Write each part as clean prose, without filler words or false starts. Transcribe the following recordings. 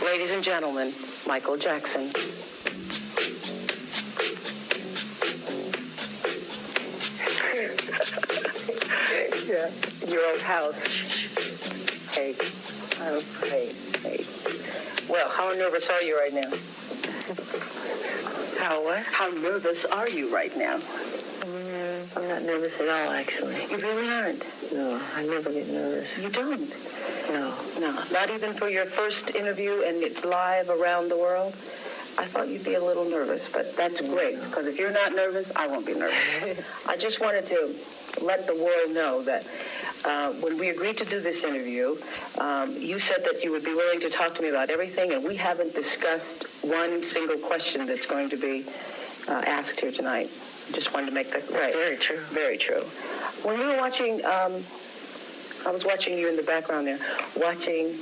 Ladies and gentlemen, Michael Jackson. Yeah, your old house. Hey. Oh, hey. Well, how nervous are you right now? How what? How nervous are you right now? I'm not nervous at all, actually. You really aren't? No, I never get nervous. You don't? No. Not even for your first interview and it's live around the world? I thought you'd be a little nervous, but that's great, because if you're not nervous, I won't be nervous. I just wanted to let the world know that when we agreed to do this interview, you said that you would be willing to talk to me about everything, and we haven't discussed one single question that's going to be asked here tonight. Just wanted to make that right. Very true. Very true. When we were watching, I was watching you in the background there, watching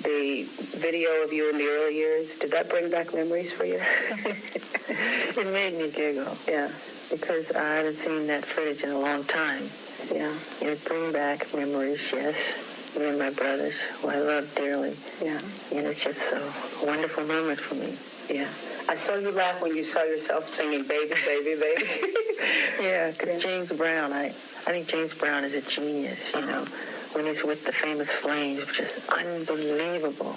the video of you in the early years. Did that bring back memories for you? It made me giggle. Yeah. Because I haven't seen that footage in a long time. Yeah. It bring back memories, yes. Me and my brothers, who I love dearly. Yeah. And it's just a wonderful moment for me. Yeah. I saw you laugh when you saw yourself singing Baby, Baby, Baby. Yeah, because James Brown, I think James Brown is a genius, you know. When he's with the famous Flames, which is unbelievable.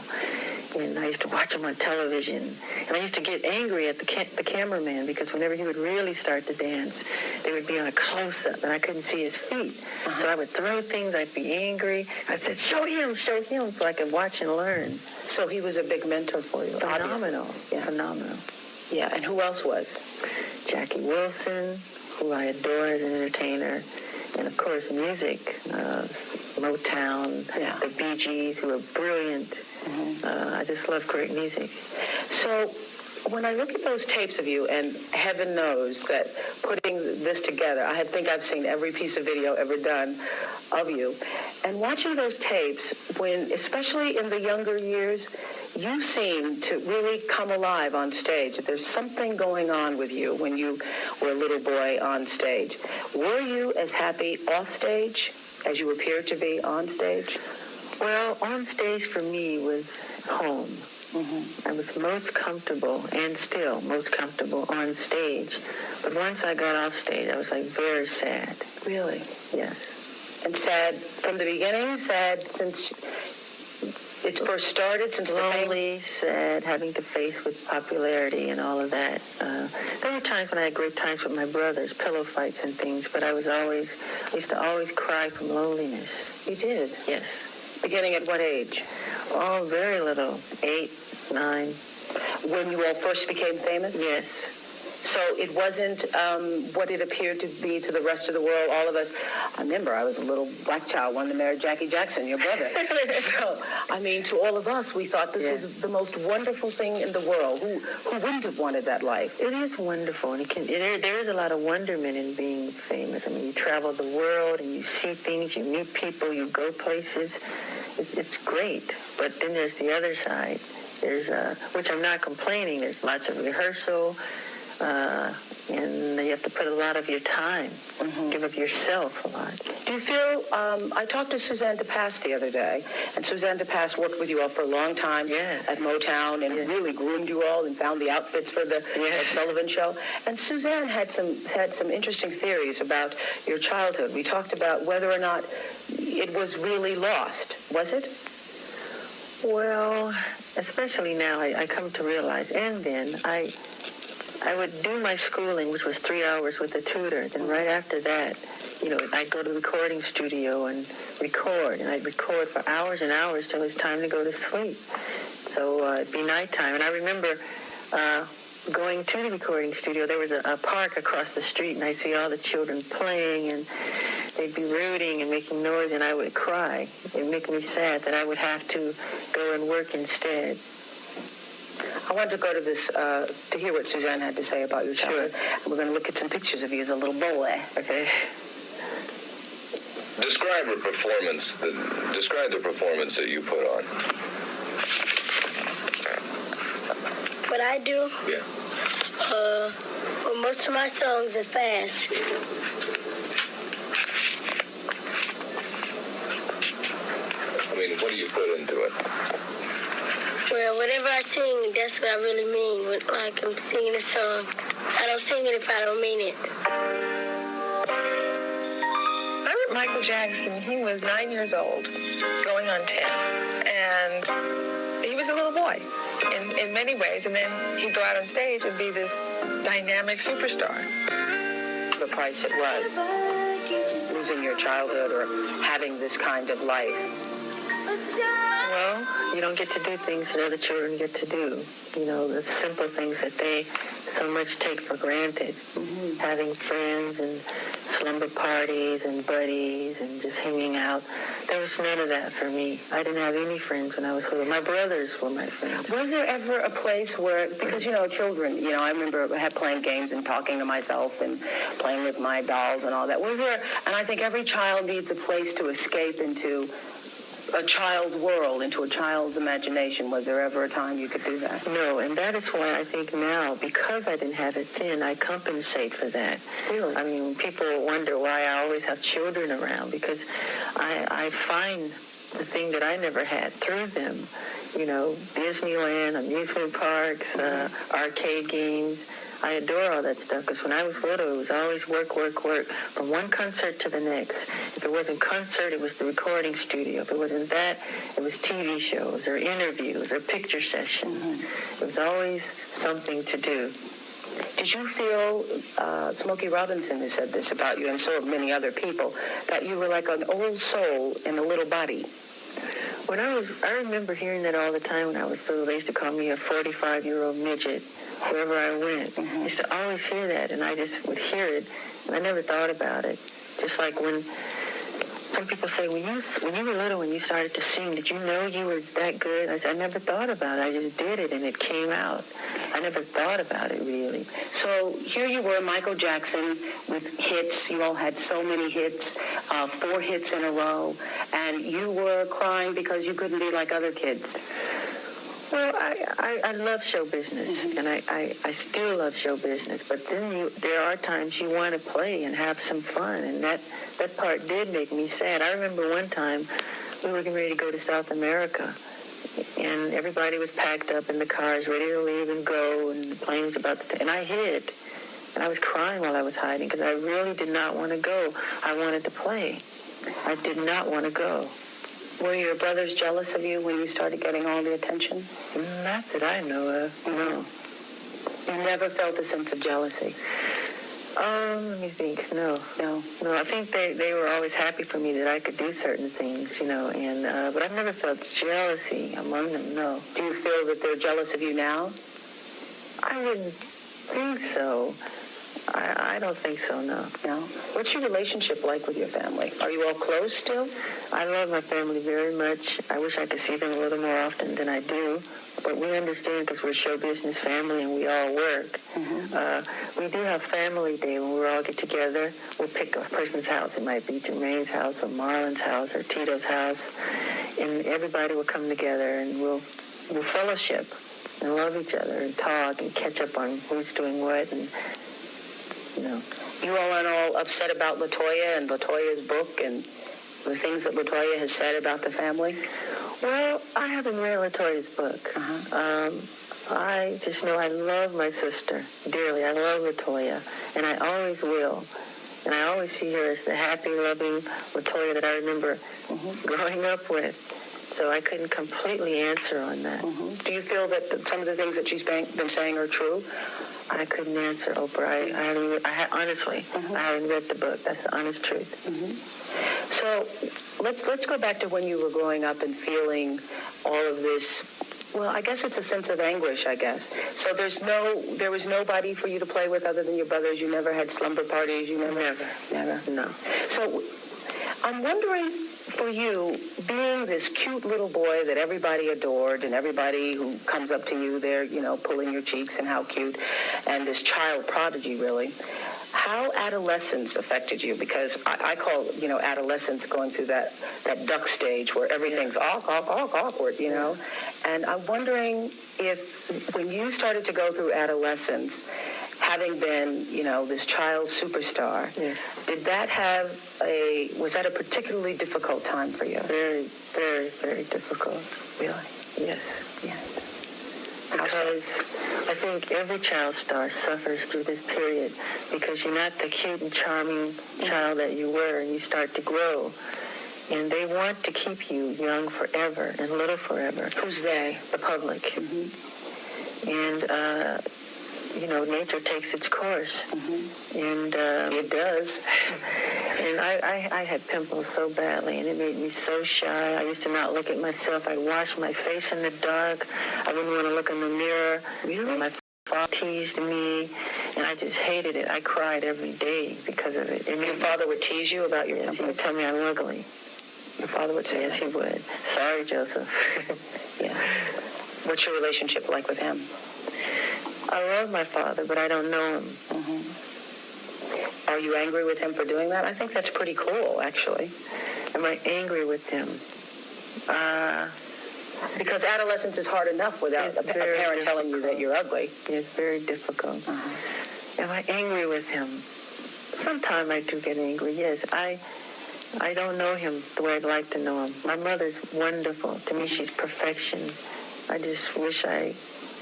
And I used to watch him on television. And I used to get angry at the cameraman, because whenever he would really start to dance, they would be on a close-up, and I couldn't see his feet. So I would throw things, I'd be angry. I said, show him, so I could watch and learn. So he was a big mentor for you. Phenomenal. Yeah. Phenomenal. Yeah, and who else was? Jackie Wilson, who I adore as an entertainer. And, of course, music. Motown, the Bee Gees, who are brilliant. I just love great music. So when I look at those tapes of you, and heaven knows that putting this together, I think I've seen every piece of video ever done of you, and watching those tapes, when, especially in the younger years, you seem to really come alive on stage. There's something going on with you when you were a little boy on stage. Were you as happy off stage as you appeared to be on stage? Well, on stage for me was home. I was most comfortable, and still most comfortable, on stage. But once I got off stage, I was, like, very sad. Really? Yes. And sad from the beginning? Sad since it first started? Since lonely, sad, having to face with popularity and all of that. There were times when I had great times with my brothers, pillow fights and things, but I used to always cry from loneliness. You did? Yes. Beginning at what age? Oh, very little. 8, 9. When you all first became famous? Yes. So it wasn't what it appeared to be to the rest of the world, all of us. I remember I was a little black child, wanted to marry Jackie Jackson, your brother. So, I mean, to all of us, we thought this was the most wonderful thing in the world. Who wouldn't have wanted that life? It is wonderful. And there is a lot of wonderment in being famous. I mean, you travel the world and you see things, you meet people, you go places. It's great. But then there's the other side. There's, which I'm not complaining, there's lots of rehearsal, and you have to put a lot of your time, give of yourself a lot. Do you feel, I talked to Suzanne DePass the other day, and Suzanne DePass worked with you all for a long time at Motown, and really groomed you all and found the outfits for the Sullivan Show. And Suzanne had some interesting theories about your childhood. We talked about whether or not it was really lost. Was it? Well, especially now, I come to realize, and then I would do my schooling, which was 3 hours with a tutor. Then right after that, I'd go to the recording studio and record. And I'd record for hours and hours till it's time to go to sleep. So it'd be nighttime. And I remember going to the recording studio. There was a park across the street, and I'd see all the children playing, and they'd be rooting and making noise, and I would cry. It'd make me sad that I would have to go and work instead. I wanted to go to this, to hear what Suzanne had to say about your childhood. And we're going to look at some pictures of you as a little boy. Okay. Describe the performance that you put on. What I do? Yeah. Well, most of my songs are fast. I mean, what do you put into it? Well, whatever I sing, that's what I really mean. Like I'm singing a song. I don't sing it if I don't mean it. I met Michael Jackson. He was 9 years old, going on 10. And he was a little boy in many ways. And then he'd go out on stage and be this dynamic superstar. The price it was, losing your childhood or having this kind of life. Well, you don't get to do things that other children get to do. You know, the simple things that they so much take for granted. Mm-hmm. Having friends and slumber parties and buddies and just hanging out. There was none of that for me. I didn't have any friends when I was little. My brothers were my friends. Was there ever a place where, because, children, I remember playing games and talking to myself and playing with my dolls and all that. Was there, and I think every child needs a place to escape into a child's world, into a child's imagination. Was there ever a time you could do that? No, and that is why I think now, because I didn't have it then, I compensate for that. Really? I mean, people wonder why I always have children around, because I find the thing that I never had through them. Disneyland, amusement parks, arcade games. I adore all that stuff, because when I was little, it was always work, work, work, from one concert to the next. If it wasn't concert, it was the recording studio. If it wasn't that, it was TV shows or interviews or picture sessions. Mm-hmm. It was always something to do. Did you feel, Smokey Robinson has said this about you, and so have many other people, that you were like an old soul in a little body? I remember hearing that all the time when I was little. They used to call me a 45-year-old midget wherever I went. Mm-hmm. I used to always hear that, and I just would hear it, and I never thought about it. Just like when some people say, when you were little, when you started to sing, did you know you were that good? I said, I never thought about it. I just did it, and it came out. I never thought about it, really. So here you were, Michael Jackson, with hits. You all had so many hits, 4 hits in a row, and you were crying because you couldn't be like other kids. Well, I love show business, mm-hmm. and I still love show business. But then there are times you want to play and have some fun, and that part did make me sad. I remember one time we were getting ready to go to South America, and everybody was packed up in the cars, ready to leave and go, and the plane was about to... And I hid, and I was crying while I was hiding because I really did not want to go. I wanted to play. I did not want to go. Were your brothers jealous of you when you started getting all the attention? Not that I know of, no. You never felt a sense of jealousy? Let me think. No. I think they were always happy for me that I could do certain things, and but I've never felt jealousy among them, no. Do you feel that they're jealous of you now? I wouldn't think so. I don't think so, no. No? What's your relationship like with your family? Are you all close still? I love my family very much. I wish I could see them a little more often than I do. But we understand because we're a show business family and we all work. Mm-hmm. We do have family day when we all get together. We'll pick a person's house. It might be Jermaine's house or Marlon's house or Tito's house. And everybody will come together and we'll fellowship and love each other and talk and catch up on who's doing what. And you all aren't all upset about LaToya and LaToya's book and the things that LaToya has said about the family? Well, I haven't read LaToya's book. Uh-huh. I just know I love my sister dearly. I love LaToya, and I always will. And I always see her as the happy, loving LaToya that I remember growing up with. So I couldn't completely answer on that. Mm-hmm. Do you feel that some of the things that she's been saying are true? I couldn't answer, Oprah. I honestly, I haven't read the book. That's the honest truth. Mm-hmm. So let's go back to when you were growing up and feeling all of this. Well, I guess it's a sense of anguish, I guess. So there was nobody for you to play with other than your brothers. You never had slumber parties. You never. No. So I'm wondering, for you, being this cute little boy that everybody adored and everybody who comes up to you, they're, pulling your cheeks and how cute, and this child prodigy, really, how adolescence affected you? Because I call, adolescence going through that duck stage where everything's awkward, And I'm wondering if when you started to go through adolescence, having been, this child superstar, did that was that a particularly difficult time for you? Very, very, very difficult. Really? Yes. Yes. Because I think every child star suffers through this period because you're not the cute and charming child that you were, and you start to grow. And they want to keep you young forever and little forever. Who's they? The public. Mm-hmm. And, nature takes its course. Mm-hmm. And it does. And I had pimples so badly, and it made me so shy. I used to not look at myself. I'd wash my face in the dark. I wouldn't want to look in the mirror. Really? My father teased me, and I just hated it. I cried every day because of it. And your father would tease you about your pimples? He would tell me I'm ugly. Your father would say yes, that? He would. Sorry, Joseph. Yeah. What's your relationship like with him? I love my father, but I don't know him. Mm-hmm. Are you angry with him for doing that? I think that's pretty cool, actually. Am I angry with him? Because adolescence is hard enough without a parent telling you that you're ugly. It's very difficult. Am I angry with him? Sometimes I do get angry, yes. I don't know him the way I'd like to know him. My mother's wonderful. To me, she's perfection. I just wish I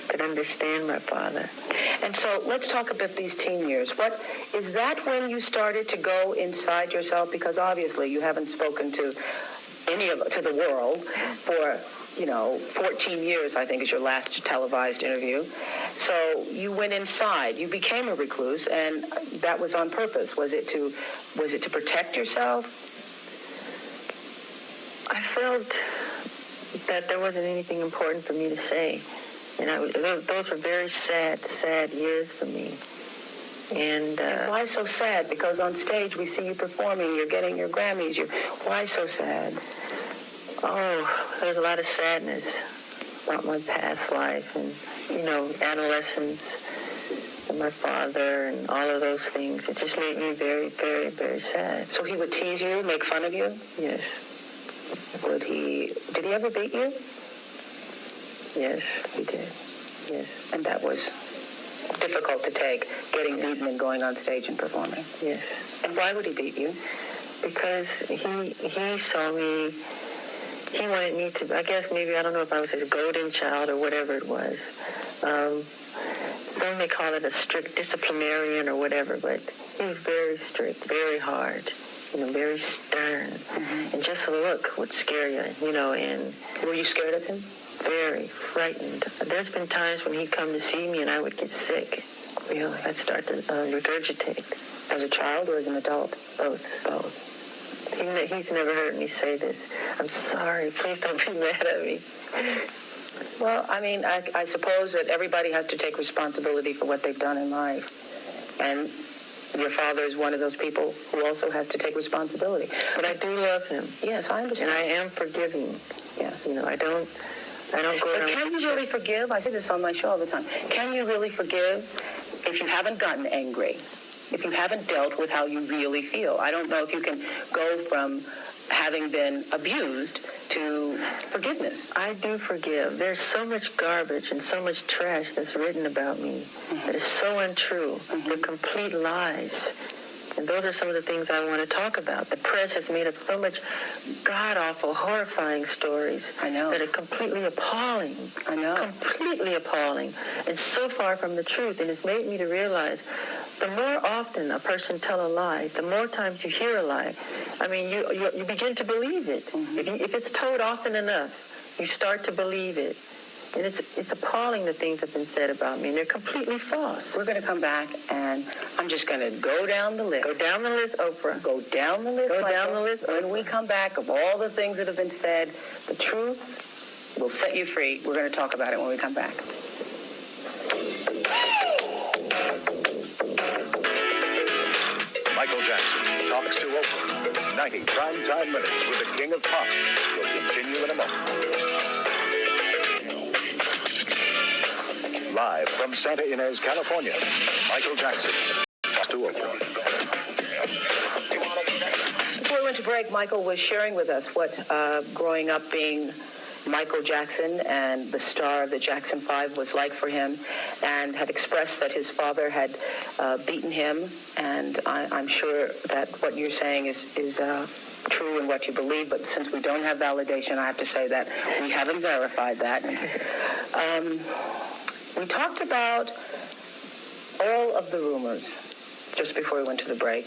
could understand my father. And so let's talk about these teen years. What is that when you started to go inside yourself? Because obviously you haven't spoken to the world for 14 years, I think, is your last televised interview. So you went inside. You became a recluse, and that was on purpose. Was it to protect yourself? I felt that there wasn't anything important for me to say. And those were very sad years for me. And why so sad? Because on stage we see you performing, you're getting your Grammys. Why so sad? Oh, there's a lot of sadness about my past life and, adolescence and my father and all of those things. It just made me very, very, very sad. So he would tease you, make fun of you? Yes. Did he ever beat you? Yes, he did. Yes. And that was difficult to take, getting beaten and going on stage and performing. Yes. And why would he beat you? Because he saw me, he wanted me to, I guess maybe, I don't know if I was his golden child or whatever it was. Some may call it a strict disciplinarian or whatever, but he was very strict, very hard, very stern. And just a look would scare you, and... Were you scared of him? Very frightened. There's been times when he'd come to see me and I would get sick. Really? I'd start to regurgitate. As a child or as an adult? Both. He's never heard me say this. I'm sorry. Please don't be mad at me. Well, I mean, I suppose that everybody has to take responsibility for what they've done in life. And your father is one of those people who also has to take responsibility. But I do love him. Yes, I understand. And I am forgiving. Yes. I don't go around... But can you really forgive? I say this on my show all the time. Can you really forgive if you haven't gotten angry? If you haven't dealt with how you really feel? I don't know if you can go from having been abused to forgiveness. I do forgive. There's so much garbage and so much trash that's written about me that is so untrue. They're complete lies. And those are some of the things I want to talk about. The press has made up so much god-awful, horrifying stories. I know. That are completely appalling. I know. Completely appalling. And so far from the truth. And it's made me to realize the more often a person tell a lie, the more times you hear a lie, I mean, you begin to believe it. If it's told often enough, you start to believe it. And it's appalling the things that have been said about me, and they're completely false. We're going to come back, and I'm just going to go down the list. Go down the list, Oprah. Go down the list, Go Michael. down the list. When we come back, of all the things that have been said, the truth will set you free. We're going to talk about it when we come back. Michael Jackson talks to Oprah. 90 primetime minutes with the King of Pop will continue in a moment. Live from Santa Ynez, California, Michael Jackson talks to Oprah. Before we went to break, Michael was sharing with us what growing up being Michael Jackson and the star of the Jackson 5 was like for him, and had expressed that his father had beaten him. And I'm sure that what you're saying is true in what you believe, but since we don't have validation, I have to say that we haven't verified that. We talked about all of the rumors just before we went to the break,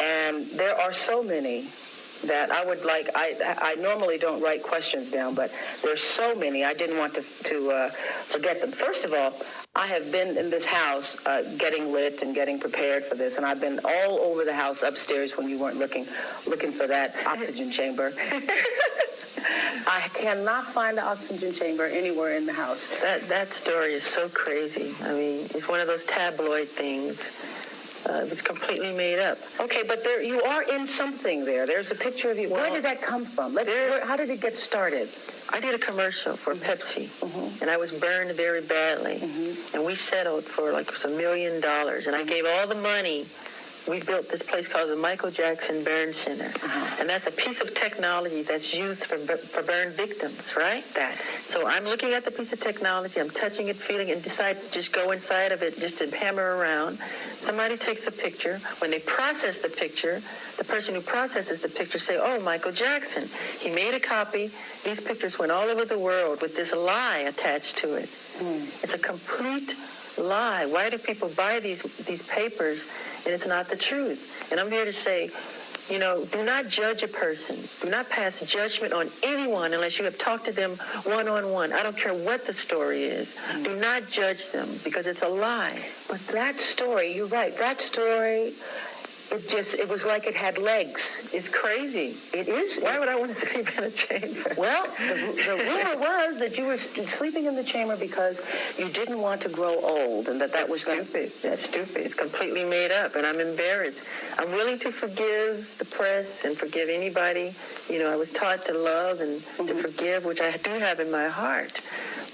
and there are so many that I would like. I normally don't write questions down, but there's so many I didn't want to forget them. First of all, I have been in this house getting lit and getting prepared for this, and I've been all over the house upstairs when you weren't looking for that oxygen chamber. I cannot find the oxygen chamber anywhere in the house. That story is so crazy. I mean, it's one of those tabloid things. It's completely made up. Okay, but you are in something there. There's a picture of you. Where did that come from? How did it get started? I did a commercial for Pepsi, and I was burned very badly. And we settled for it was $1 million. And I gave all the money. We built this place called the Michael Jackson Burn Center. And that's a piece of technology that's used for burn victims, right? So I'm looking at the piece of technology, I'm touching it, feeling it, and decide to just go inside of it just to hammer around. Somebody takes a picture. When they process the picture, the person who processes the picture say, oh, Michael Jackson. He made a copy. These pictures went all over the world with this lie attached to it. It's a complete lie. Why do people buy these papers and it's not the truth? And I'm here to say, do not judge a person. Do not pass judgment on anyone unless you have talked to them one-on-one. I don't care what the story is. Do not judge them because it's a lie. But that story, you're right, that story, it was like it had legs. It's crazy. It is. Why would I want to sleep in a chamber? Well, the rumor was that you were sleeping in the chamber because you didn't want to grow old, and that was stupid. That's stupid. It's completely made up, and I'm embarrassed. I'm willing to forgive the press and forgive anybody. I was taught to love and to forgive, which I do have in my heart.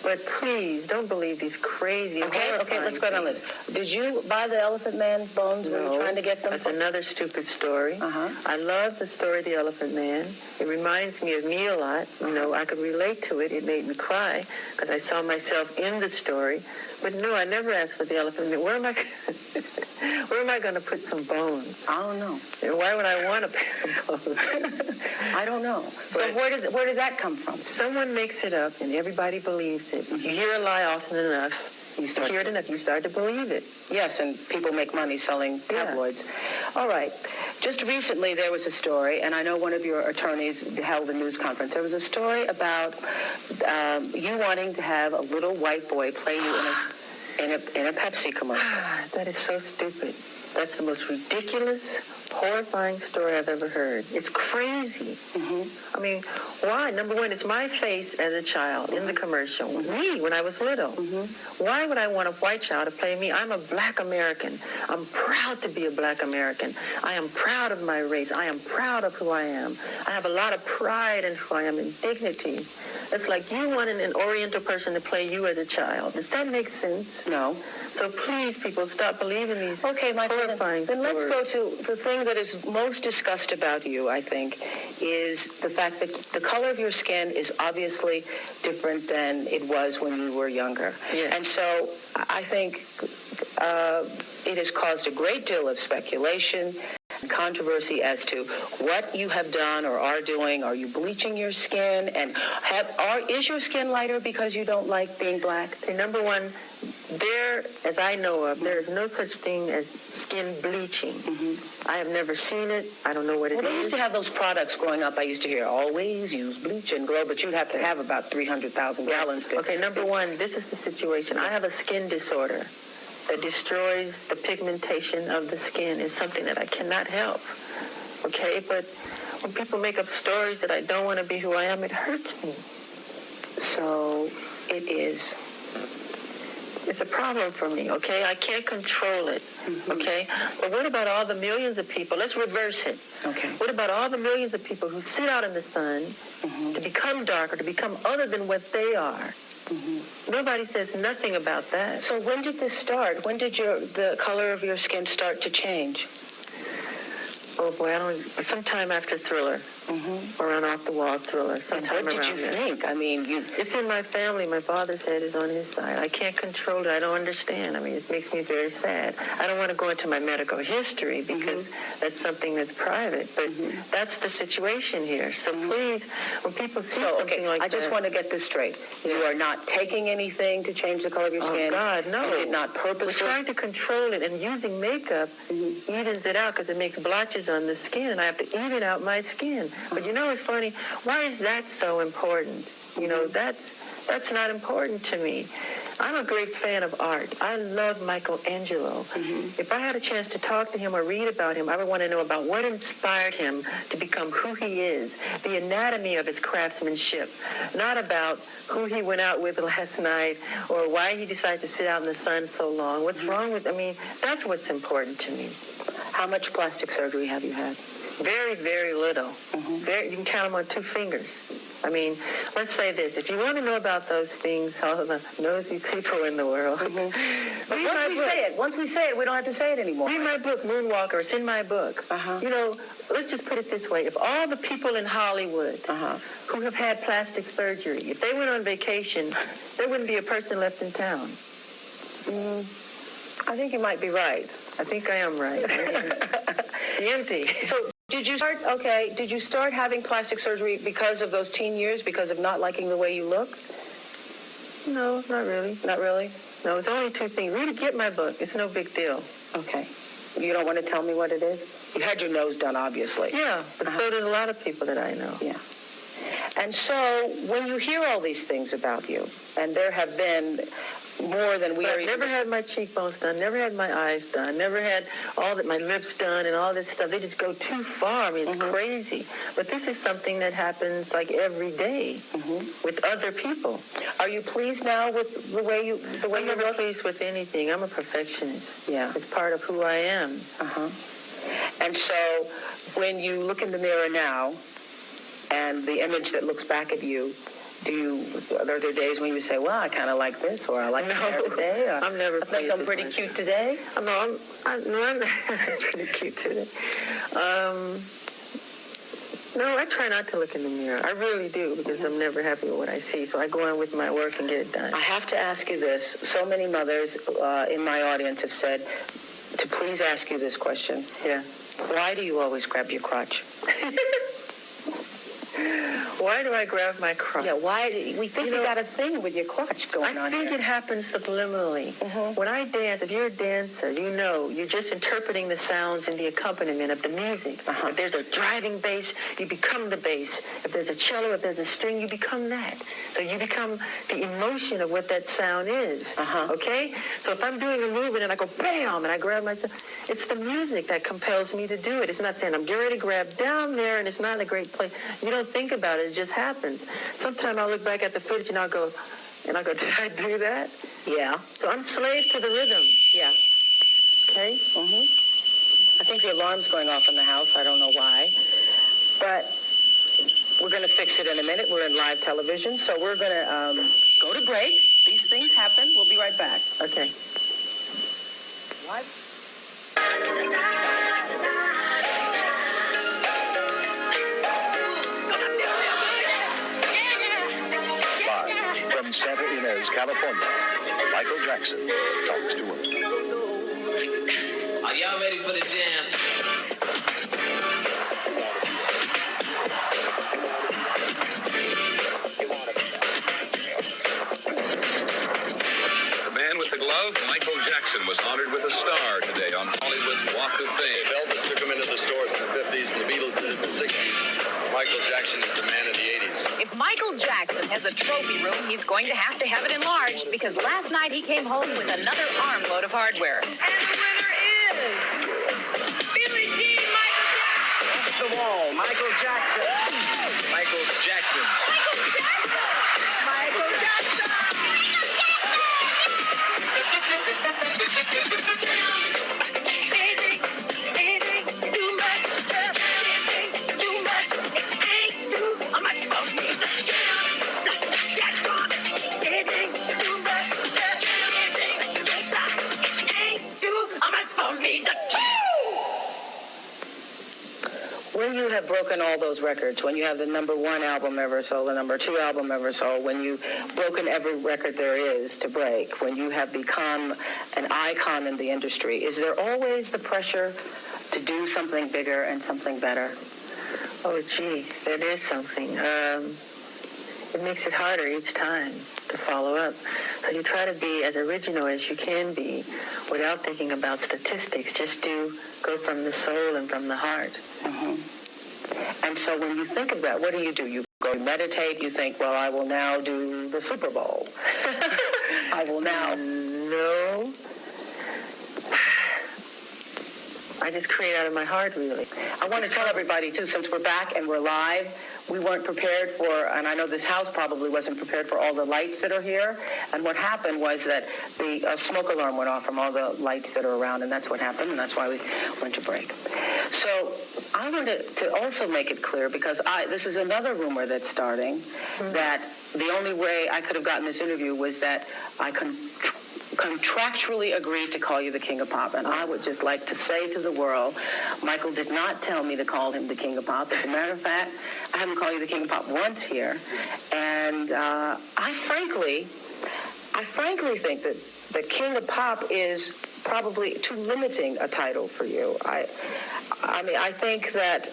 But please, don't believe these crazy. Okay, let's go down this. Did you buy the Elephant Man's bones when you were trying to get them? That's another stupid story. I love the story of the Elephant Man. It reminds me of me a lot. I could relate to it. It made me cry because I saw myself in the story. But no, I never asked for the Elephant Man. Where am I going to put some bones? I don't know. And why would I want a pair of bones? I don't know. So where did that come from? Someone makes it up, and everybody believes it. You hear a lie often enough. You start to believe it. Yes, and people make money selling tabloids. Yeah. All right. Just recently there was a story, and I know one of your attorneys held a news conference. There was a story about you wanting to have a little white boy play you in a Pepsi commercial. That is so stupid. That's the most ridiculous, horrifying story I've ever heard. It's crazy. I mean, why? Number one, it's my face as a child in the commercial. Me, when I was little. Why would I want a white child to play me? I'm a black American. I'm proud to be a black American. I am proud of my race. I am proud of who I am. I have a lot of pride in who I am and dignity. It's like you wanted an Oriental person to play you as a child. Does that make sense? No. So please, people, stop believing these horrifying stories. Then let's go to the thing that is most discussed about you, I think, is the fact that the color of your skin is obviously different than it was when you were younger. Yeah. And so I think it has caused a great deal of speculation and controversy as to what you have done or are doing. Are you bleaching your skin? And is your skin lighter because you don't like being black? Okay, number one, as I know of, there is no such thing as skin bleaching. I have never seen it. I don't know what it is. Well, they used to have those products growing up. I used to hear, always use bleach and glow, but you'd have to have about 300,000 gallons to... Okay, number one, this is the situation. I have a skin disorder that destroys the pigmentation of the skin. It's something that I cannot help. Okay, but when people make up stories that I don't want to be who I am, it hurts me. So it is. It's a problem for me, okay? I can't control it, okay? But what about all the millions of people? Let's reverse it. Okay. What about all the millions of people who sit out in the sun to become darker, to become other than what they are? Nobody says nothing about that. So when did this start? When did the color of your skin start to change? Oh, boy, sometime after Thriller. or an off-the-wall thriller. And what did you think? I mean, it's in my family. My father's head is on his side. I can't control it. I don't understand. I mean, it makes me very sad. I don't want to go into my medical history because that's something that's private, but that's the situation here. So please, when people see something like that... I just want to get this straight. You are not taking anything to change the color of your skin? Oh, God, no. You did not purposely... We're trying to control it, and using makeup evens it out because it makes blotches on the skin, and I have to even out my skin. But you know, it's funny. Why is that so important? You know, that's not important to me. I'm a great fan of art. I love Michelangelo. If I had a chance to talk to him or read about him, I would want to know about what inspired him to become who he is, the anatomy of his craftsmanship, not about who he went out with last night or why he decided to sit out in the sun so long. What's wrong with, I mean, that's what's important to me. How much plastic surgery have you had? Very, very little. You can count them on 2 fingers. I mean, let's say this. If you want to know about those things, all the nosy people in the world. But once we say it, we don't have to say it anymore. Read my book, Moonwalker. It's in my book. You know, let's just put it this way. If all the people in Hollywood who have had plastic surgery, if they went on vacation, there wouldn't be a person left in town. I think you might be right. I think I am right. Empty. So did you start having plastic surgery because of those teen years, because of not liking the way you look? No, not really. Not really? No, it's only 2 things. Read it, get my book. It's no big deal. Okay. You don't want to tell me what it is? You had your nose done, obviously. Yeah, but so did a lot of people that I know. Yeah. And so when you hear all these things about you, and there have been more than we are... I've never had my cheekbones done, never had my eyes done, never had my lips done and all this stuff. They just go too far. I mean, it's crazy. But this is something that happens like every day with other people. Are you pleased now with the way you look? I'm never pleased with anything. I'm a perfectionist. Yeah. It's part of who I am. And so when you look in the mirror now and the image that looks back at you, are there days when you say, well, I kind of like this, or I like my hair today, or I'm never I think I'm pretty cute today? I'm pretty cute today. No, I try not to look in the mirror. I really do, because I'm never happy with what I see. So I go on with my work and get it done. I have to ask you this. So many mothers in my audience have said to please ask you this question. Yeah. Why do you always grab your crotch? Why do I grab my crotch? Yeah, why? We think you got a thing with your crotch going on. I think it happens subliminally. When I dance, if you're a dancer, you know, you're just interpreting the sounds and the accompaniment of the music. If there's a driving bass, you become the bass. If there's a cello, if there's a string, you become that. So you become the emotion of what that sound is. Okay? So if I'm doing a movement and I go bam and I grab myself, it's the music that compels me to do it. It's not saying I'm getting ready to grab down there and it's not a great place. You don't think about it. It just happens. Sometimes I'll look back at the footage and I'll go, did I do that? Yeah. So I'm slave to the rhythm. Yeah. Okay? I think the alarm's going off in the house. I don't know why. But we're going to fix it in a minute. We're in live television. So we're going to go to break. These things happen. We'll be right back. Okay. Live. From Santa Ynez, California, Michael Jackson talks to us. Are y'all ready for the jam? The man with the glove, Michael Jackson, was honored with a star today on Hollywood's Walk of Fame. Elvis took him into the stores in the 50s and the Beatles did it in the 60s. Michael Jackson is the man of the 80s. If Michael Jackson has a trophy room, he's going to have it enlarged, because last night he came home with another armload of hardware. And the winner is Billie Jean Michael Jackson. Off the wall, Michael Jackson. Michael Jackson. Michael Jackson. Michael Jackson. When you have broken all those records, when you have the #1 album ever sold, the #2 album ever sold, when you've broken every record there is to break, when you have become an icon in the industry, is there always the pressure to do something bigger and something better? Oh, gee, that is something. It makes it harder each time to follow up. So you try to be as original as you can be without thinking about statistics. Just go from the soul and from the heart. Mm-hmm. And so when you think of that, what do? You go meditate, you think, well, I will now do the Super Bowl. I will now. No. I just create out of my heart, really. I want to tell everybody, too, since we're back and we're live, we weren't prepared for, and I know this house probably wasn't prepared for all the lights that are here. And what happened was that the smoke alarm went off from all the lights that are around, and that's what happened, and that's why we went to break. So I wanted to also make it clear, because this is another rumor that's starting, that the only way I could have gotten this interview was that I contractually agreed to call you the King of Pop. And I would just like to say to the world, Michael did not tell me to call him the King of Pop. As a matter of fact, I haven't called you the King of Pop once here. And I frankly think that the King of Pop is probably too limiting a title for you. I mean, I think that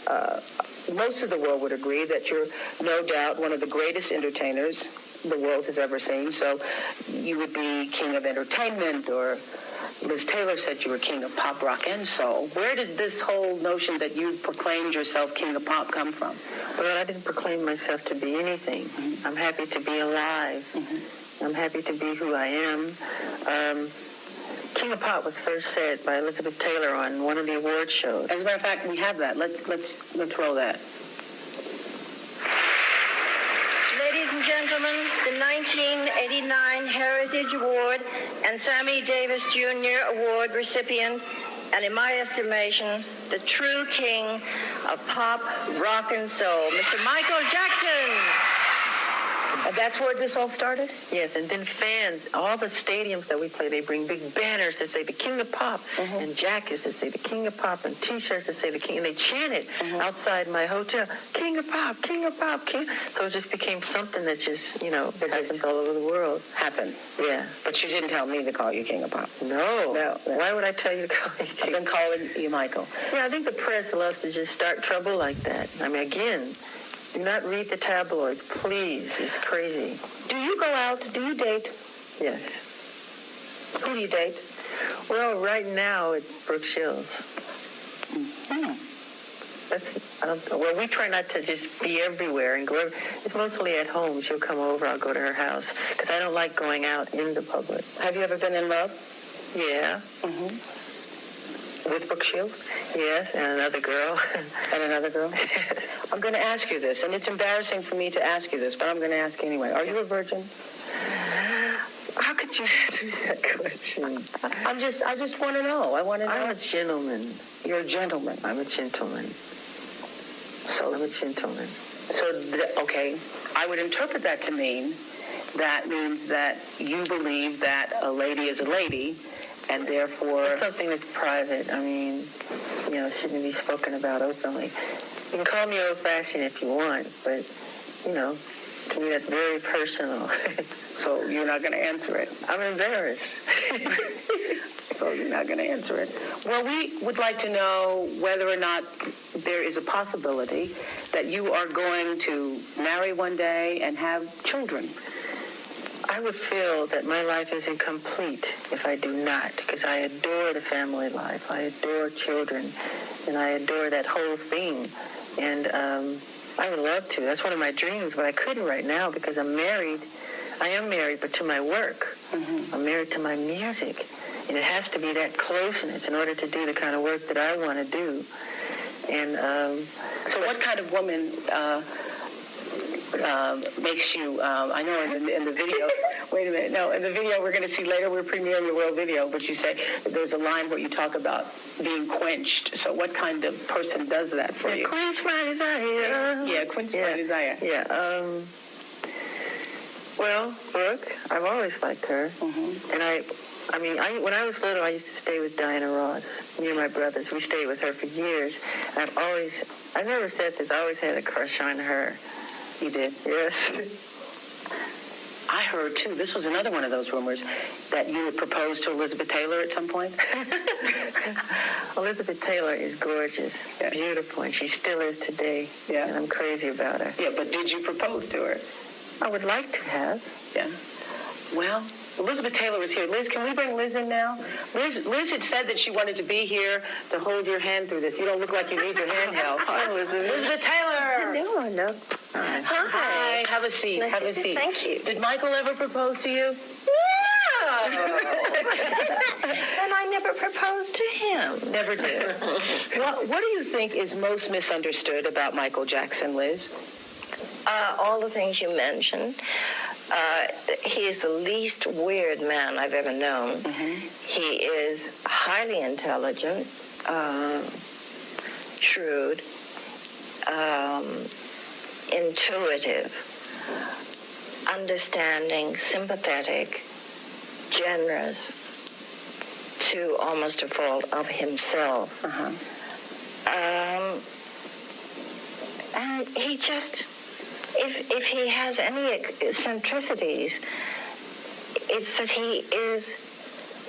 most of the world would agree that you're no doubt one of the greatest entertainers the world has ever seen. So you would be King of Entertainment, or Liz Taylor said you were King of Pop, Rock, and Soul. Where did this whole notion that you proclaimed yourself King of Pop come from? Well, I didn't proclaim myself to be anything. Mm-hmm. I'm happy to be alive. Mm-hmm. I'm happy to be who I am. King of Pop was first said by Elizabeth Taylor on one of the award shows. As a matter of fact, we have that. Let's roll that. Ladies and gentlemen, the 1989 Heritage Award and Sammy Davis Jr. Award recipient, and in my estimation, the true king of pop, rock, and soul, Mr. Michael Jackson. And that's where this all started? Yes, and then fans, all the stadiums that we play, they bring big banners that say the King of Pop, and jackets that say the King of Pop, and T-shirts that say the King, and they chant it outside my hotel, King of Pop, King of Pop, King. So it just became something that just, that happens all over the world. Happened. Yeah. But you didn't tell me to call you King of Pop. No. Why would I tell you to call me King? I've been calling you Michael. Yeah, I think the press loves to just start trouble like that. I mean, again, do not read the tabloids, please. It's crazy. Do you go out? Do you date? Yes. Who do you date? Well, right now it's Brooke Shields. Mm-hmm. Well, we try not to just be everywhere and go. It's mostly at home. She'll come over. I'll go to her house because I don't like going out in the public. Have you ever been in love? Yeah. Mm-hmm. With Brooke Shields? Yes, and another girl. And another girl? I'm going to ask you this, and it's embarrassing for me to ask you this, but I'm going to ask anyway. Are you a virgin? How could you ask me that question? I just want to know. I want to know. I'm a gentleman. You're a gentleman. I'm a gentleman. So I'm a gentleman. So, okay, I would interpret that to mean that means that you believe that a lady is a lady, and therefore... It's something that's private. I mean, shouldn't be spoken about openly. You can call me old-fashioned if you want, but, to me that's very personal. So you're not going to answer it? I'm embarrassed. So you're not going to answer it. Well, we would like to know whether or not there is a possibility that you are going to marry one day and have children. I would feel that my life is incomplete if I do not, because I adore the family life. I adore children, and I adore that whole thing. And I would love to. That's one of my dreams, but I couldn't right now because I'm married. I am married, but to my work. Mm-hmm. I'm married to my music, and it has to be that closeness in order to do the kind of work that I want to do. And so what kind of woman... makes you, I know in the video, wait a minute, no, in the video we're going to see later, we're premiering the world video, but you say there's a line where you talk about being quenched. So what kind of person does that for you? Quench my desire. Yeah, quench my desire. Yeah, well, Brooke, I've always liked her, and I mean, when I was little, I used to stay with Diana Ross, me and my brothers. We stayed with her for years. And I never said this, I always had a crush on her. You did? Yes. I heard, too, this was another one of those rumors, that you would propose to Elizabeth Taylor at some point. Elizabeth Taylor is gorgeous, beautiful, and she still is today. Yeah. And I'm crazy about her. Yeah, but did you propose to her? I would like to have. Yeah. Well, Elizabeth Taylor is here. Liz, can we bring Liz in now? Liz had said that she wanted to be here to hold your hand through this. You don't look like you need your hand held. Hi, Elizabeth Taylor. No. Hi. Have a seat. Have a seat. Thank you. Did Michael ever propose to you? No. And I never proposed to him. Never did. What do you think is most misunderstood about Michael Jackson, Liz? All the things you mentioned. He is the least weird man I've ever known. Mm-hmm. He is highly intelligent, shrewd, intuitive, understanding, sympathetic, generous, to almost a fault of himself. And he just, if he has any eccentricities, it's that he is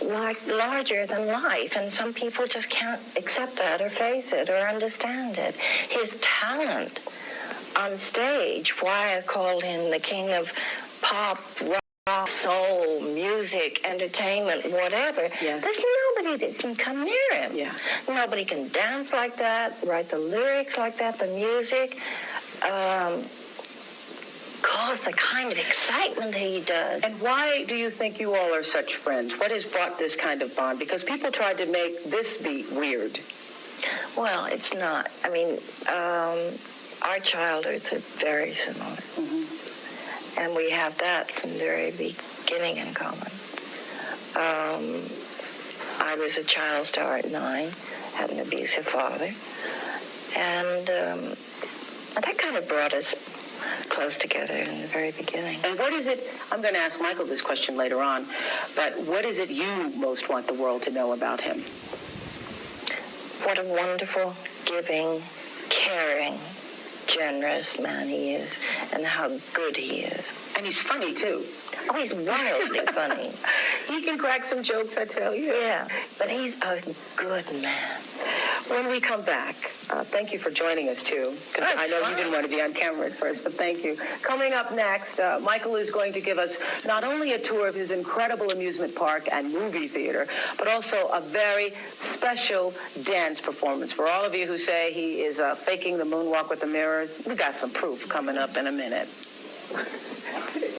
like larger than life, and some people just can't accept that or face it or understand it. His talent on stage, why I called him the king of pop, rock, soul, music, entertainment, whatever. Yes. There's nobody that can come near him. Yeah. Nobody can dance like that, write the lyrics like that, the music, cause the kind of excitement that he does. And why do you think you all are such friends? What has brought this kind of bond? Because people tried to make this be weird. Well, it's not. I mean, our childhoods are very similar. Mm-hmm. And we have that from the very beginning in common. I was a child star at 9, had an abusive father. And that kind of brought us close together in the very beginning. And what is it, I'm going to ask Michael this question later on, but what is it you most want the world to know about him? What a wonderful, giving, caring, generous man he is, and how good he is. And he's funny, too. Oh, he's wildly funny. He can crack some jokes, I tell you. Yeah, but he's a good man. When we come back, thank you for joining us, too, because I know you didn't want to be on camera at first, but thank you. Coming up next, Michael is going to give us not only a tour of his incredible amusement park and movie theater, but also a very special dance performance. For all of you who say he is faking the moonwalk with the mirrors, we got some proof coming up in a minute.